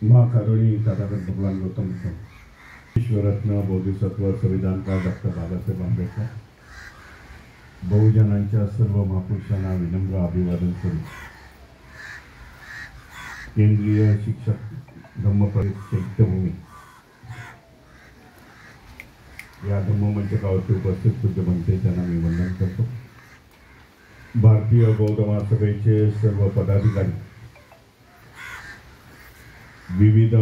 महाकारुणी तथागत भगवान गौतम ईश्वरत्न बोधिसत्व संविधानकार डॉक्टर बाबासाहेब आंबेडकर बहुजनांच्या सर्व महापुरुषांना विनम्र अभिवादन करून केंद्रीय शिक्षक धम्मपरिषद चैत्यभूमी या धम्ममंचकावरती उपस्थित पूज्य बनते त्यांना मी वंदन करतो। भारतीय बौद्ध महासभेचे सर्व पदाधिकारी, विविध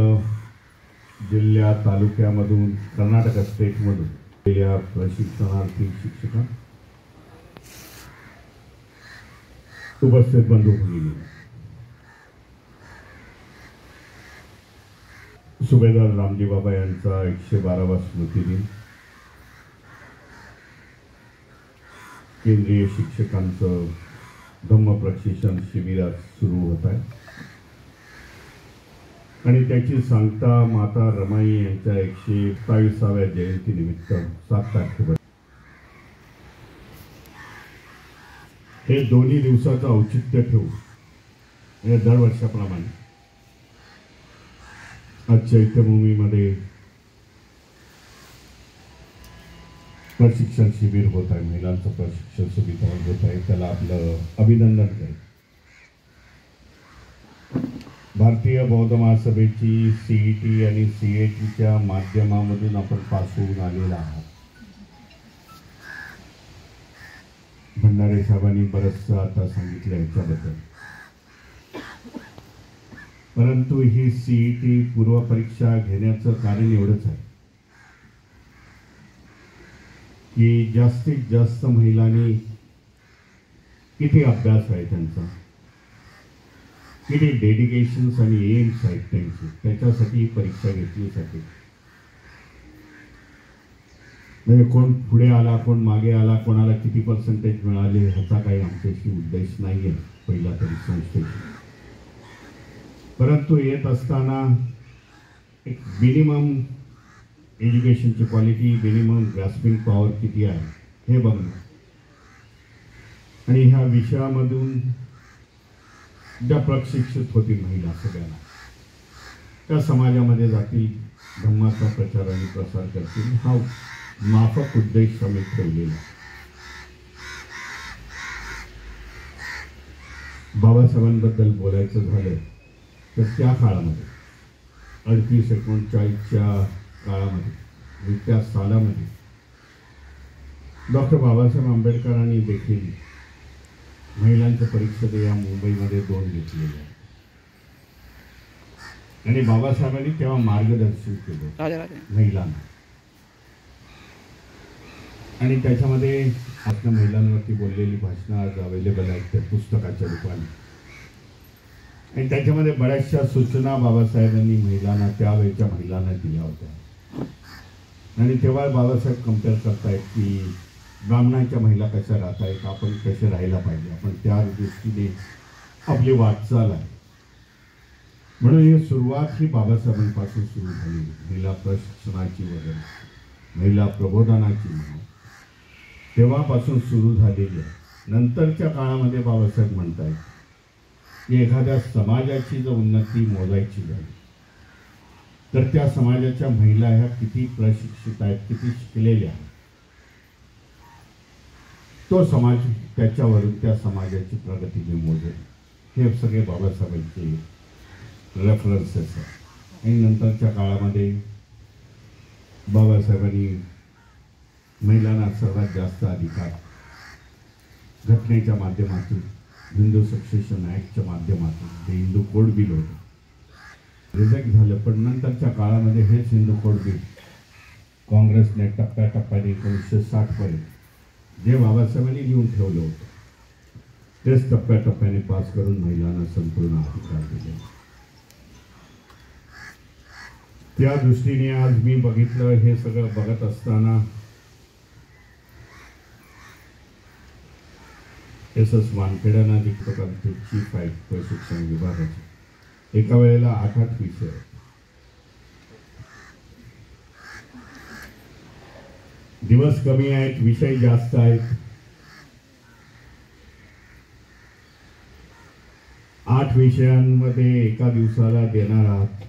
जिल्ह्या तालुक्यामधून कर्नाटक स्टेटमधून गेलेल्या प्रशिक्षणार्थी शिक्षक उपस्थित बंधू भगिनी, सुभेदार रामजी बाबा यांचा 112वा स्मृती दिन, केंद्रीय शिक्षकांचं धम्म प्रशिक्षण शिबिर सुरू होत आहे आणि त्याची सांगता माता रमाई यांच्या 127व्या जयंतीनिमित्त 7 तारखेवर हे दोन्ही दिवसाचं औचित्य ठेवून म्हणजे दरवर्षाप्रमाणे आज चैत्यभूमीमध्ये प्रशिक्षण शिबिर होत आहे। महिलांचं प्रशिक्षण शिबिर होत आहे, त्याला आपलं अभिनंदन करेल। भारतीय बौद्ध महासभेची सीईटी आणि सीएटीच्या माध्यमामधून आपण पास होऊन आलेला आहात। भंडारे साहेबांनी बरंचसं आता सांगितलं याच्याबद्दल, परंतु ही सीईटी पूर्वपरीक्षा घेण्याचं कारण एवढंच आहे की जास्तीत जास्त महिलांनी किती अभ्यास आहे त्यांचा, किती डेडिकेशन्स आणि एम्स आहेत त्यांची, त्याच्यासाठी ही परीक्षा घेतली जाते। म्हणजे कोण पुढे आला, कोण मागे आला, कोणाला किती पर्सेंटेज मिळाले ह्याचा काही आमच्याशी उद्देश नाही आहे पहिला तरी संस्थेची, परंतु येत असताना एक मिनिमम एज्युकेशनची क्वालिटी, मिनिमम ग्रास्पिंग पॉवर किती आहे हे बघणं आणि ह्या विषयामधून ज्या प्रशिक्षित होतील महिला सगळ्यांना त्या समाजामध्ये जातील, धम्माचा प्रचार आणि प्रसार करतील, हा माफक उद्देश आम्ही ठेवलेला। बाबासाहेबांबद्दल बोलायचं झालं तर त्या काळामध्ये 38-39च्या काळामध्ये त्या सालामध्ये डॉक्टर बाबासाहेब आंबेडकरांनी देखील महिलांच्या परीक्षा या मुंबईमध्ये 2 घेतलेल्या आणि बाबासाहेबांनी तेव्हा मार्गदर्शन केलं महिलांना आणि त्याच्यामध्ये आपल्या महिलांवरती बोललेली भाषणं आज अवेलेबल आहेत त्या पुस्तकाच्या रूपाने आणि त्याच्यामध्ये बऱ्याचशा सूचना बाबासाहेबांनी महिलांना, त्यावेळच्या महिलांना दिल्या होत्या आणि तेव्हा बाबासाहेब कंपेअर करतायत की ब्राह्मणांच्या महिला कशा राहत आहेत, आपण कसे राहायला पाहिजे, आपण त्या दृष्टीने आपली वाटचाल आहे। म्हणून ही सुरुवात ही बाबासाहेबांपासून सुरू झाली, महिला प्रशिक्षणाची वगैरे, महिला प्रबोधनाची म्हणून तेव्हापासून सुरू झालेली आहे। नंतरच्या काळामध्ये बाबासाहेब म्हणतायत की एखाद्या समाजाची जर उन्नती मोजायची झाली तर त्या समाजाच्या महिला ह्या किती प्रशिक्षित आहेत, किती शिकलेल्या आहेत, तो समाज त्याच्यावरून त्या समाजाची प्रगती मी मोजेल। हे सगळे बाबासाहेबांचे रेफरन्सेस आहेत आणि नंतरच्या काळामध्ये बाबासाहेबांनी महिलांना सर्वात जास्त अधिकार घटनेच्या माध्यमातून, हिंदू सक्सेशन ॲक्टच्या माध्यमातून, ते हिंदू कोड बिल होतं रिजेक्ट झालं, पण नंतरच्या काळामध्ये हेच हिंदू कोड बिल काँग्रेसने टप्प्याटप्प्याने 1960 पर्यंत जे बाबासाहेबांनी लिहून ठेवलं होतं तेच टप्प्याटप्प्याने पास करून महिलांना संपूर्ण अधिकार दिले। त्या दृष्टीने आज मी बघितलं, हे सगळं बघत असताना SS वानखेड्यांना दीक्षकांचे चीफ आहेत प्रशिक्षण विभागाचे, एका वेळेला 8 विषय आहेत, दिवस कमी आहेत, विषय जास्त आहेत। 8 विषयांमध्ये एका दिवसाला देणार आहात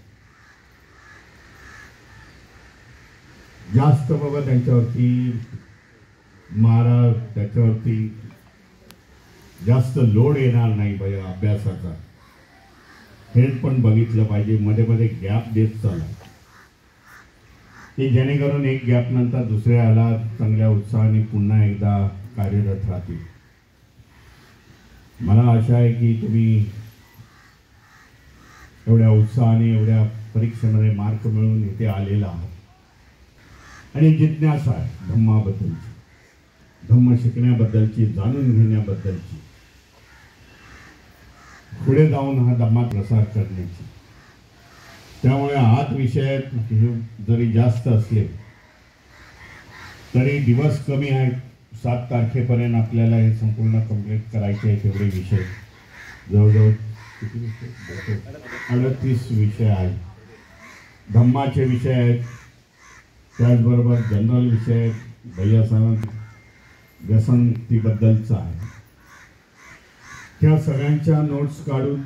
जास्त बाबा त्यांच्यावरती मारा, त्याच्यावरती जास्त लोड येणार नाही पाहिजे अभ्यासाचा, हे पण बघितलं पाहिजे. मध्ये मध्ये गॅप देत चाला की जेणेकरून एक गॅप नंतर दुसऱ्याला चांगल्या उत्साहाने पुन्हा एकदा कार्यरत राहतील. मला आशा आहे की तुम्ही एवढ्या उत्साहाने एवढ्या परीक्षेमध्ये मार्क मिळवून इथे आलेला आहात आणि जिज्ञासा आहे धम्माबद्दलची, धम्म शिकण्याबद्दलची, जाणून घेण्याबद्दलची, पुढे जाऊन हा धम्मा प्रसार करण्याची. त्यामुळे आत विषय जरी जास्त असले तरी दिवस कमी आहेत. 7 तारखेपर्यंत आपल्याला हे संपूर्ण कंप्लीट करायचे आहेत. तेवढे विषय जवळजवळ 38 विषय आहेत. धम्माचे विषय आहेत, त्याचबरोबर जनरल विषय आहेत, भैयासाहेब व्यसनतीबद्दलचा आहे. त्या सगळ्यांच्या नोट्स काढून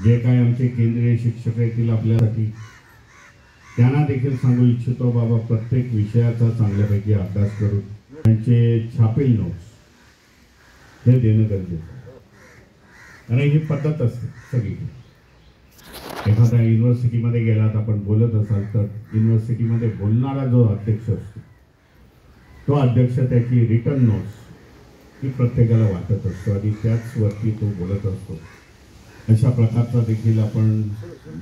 जे काही आमचे केंद्रीय शिक्षक येतील आपल्यासाठी, त्यांना देखील सांगू इच्छितो बाबा प्रत्येक विषयाचा चांगल्यापैकी अभ्यास करून त्यांचे छापील नोट्स हे देणं गरजेचं आहे. आणि ही पद्धत असते सगळी. एखाद्या युनिव्हर्सिटीमध्ये गेलात, आपण बोलत असाल तर युनिव्हर्सिटीमध्ये बोलणारा जो अध्यक्ष असतो तो अध्यक्ष त्याची रिटर्न नोट्स ही प्रत्येकाला वाटत असतो आणि त्याचवरती तो बोलत असतो. अशा प्रकारचा देखील आपण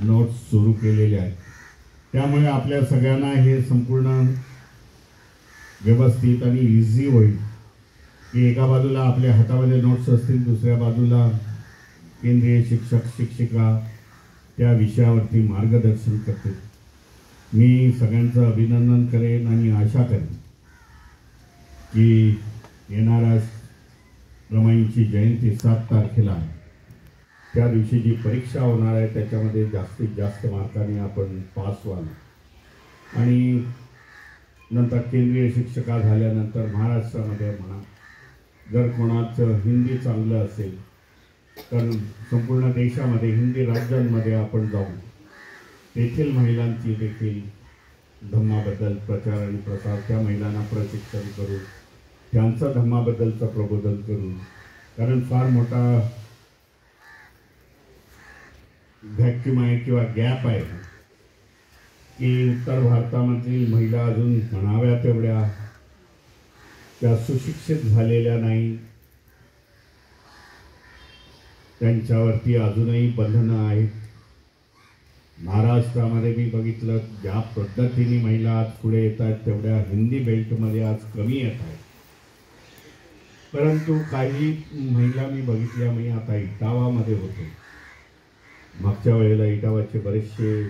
नोट्स सुरू केलेले आहेत. त्यामुळे आपल्या सगळ्यांना हे संपूर्ण व्यवस्थित आणि इझी होईल की एका बाजूला आपल्या हातामध्ये नोट्स असतील, दुसऱ्या बाजूला केंद्रीय शिक्षक शिक्षिका त्या विषयावरती मार्गदर्शन करतील. मी सगळ्यांचं अभिनंदन करेन आणि आशा करेन की येणाऱ्या रमाईंची जयंती 7 तारखेला आहे. त्या दिवशी जी परीक्षा होणार आहे त्याच्यामध्ये जास्तीत जास्त मार्काने आपण पास व्हाल आणि नंतर केंद्रीय शिक्षिका झाल्यानंतर महाराष्ट्रामध्ये म्हणा, जर कोणाचं हिंदी चांगलं असेल तर संपूर्ण देशामध्ये हिंदी राज्यांमध्ये आपण जाऊन तेथील महिलांची देखील धम्माबद्दल प्रचार आणि प्रसार, त्या महिलांना प्रशिक्षण करून त्यांचं धम्माबद्दलचं प्रबोधन करून, कारण फार मोठा व्हॅक्यूम आहे किंवा गॅप आहे की उत्तर भारतामधील महिला अजून म्हणाव्या तेवढ्या त्या सुशिक्षित झालेल्या नाही. त्यांच्यावरती अजूनही बंधनं आहेत. महाराष्ट्रामध्ये मी बघितलं ज्या पद्धतीने महिला आज पुढे येत आहेत तेवढ्या हिंदी बेल्टमध्ये आज कमी येत आहेत. परंतु काही महिला मी बघितल्या, मी आता इटावामध्ये होतो, मागच्या वेळेला इटावाचे बरेचसे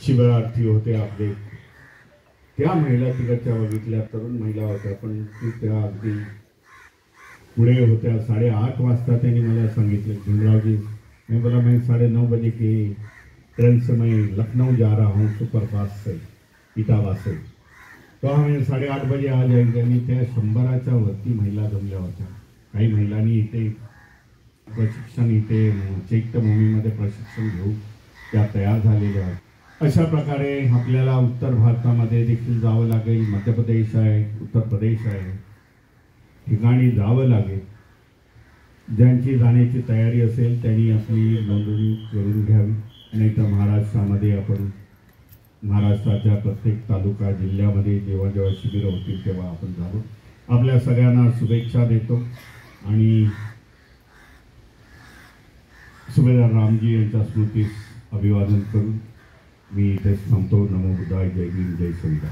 शिबिरार्थी होते आपले, त्या महिला तिकडच्या बघितल्या, तरुण महिला होत्या, पण त्या अगदी पुढे होत्या. 8:30 वाजता त्यांनी मला सांगितलं, भीमरावजी मैं बोला मैं 9:30 बजे की ट्रेन से मैं लखनऊ जा रहा हूँ सुपरफास्ट से, इटावा से, तो हमें 8:30 बजे आ जाएंगे. आणि त्या 100च्या वरती महिला जमल्या होत्या. काही महिलांनी इथे प्रशिक्षण, इथे चैत्यभूमीमध्ये प्रशिक्षण घेऊन त्या तयार झालेल्या आहेत. अशा प्रकारे आपल्याला उत्तर भारतामध्ये देखील जावं लागेल. मध्य प्रदेश आहे, उत्तर प्रदेश आहे, ठिकाणी जावं लागेल. ज्यांची जाण्याची तयारी असेल त्यांनी आपली नोंदणी करून घ्यावी. नाहीतर महाराष्ट्रामध्ये आपण महाराष्ट्राच्या प्रत्येक तालुका जिल्ह्यामध्ये जेव्हा जेव्हा शिबिरं होतील तेव्हा आपण जावं. आपल्या सगळ्यांना शुभेच्छा देतो आणि सुभेदार रामजी यांच्या स्मृतीस अभिवादन करून मी इथेच थांबतो. नमो बुद्धाय. जय भीम, जय संविधान.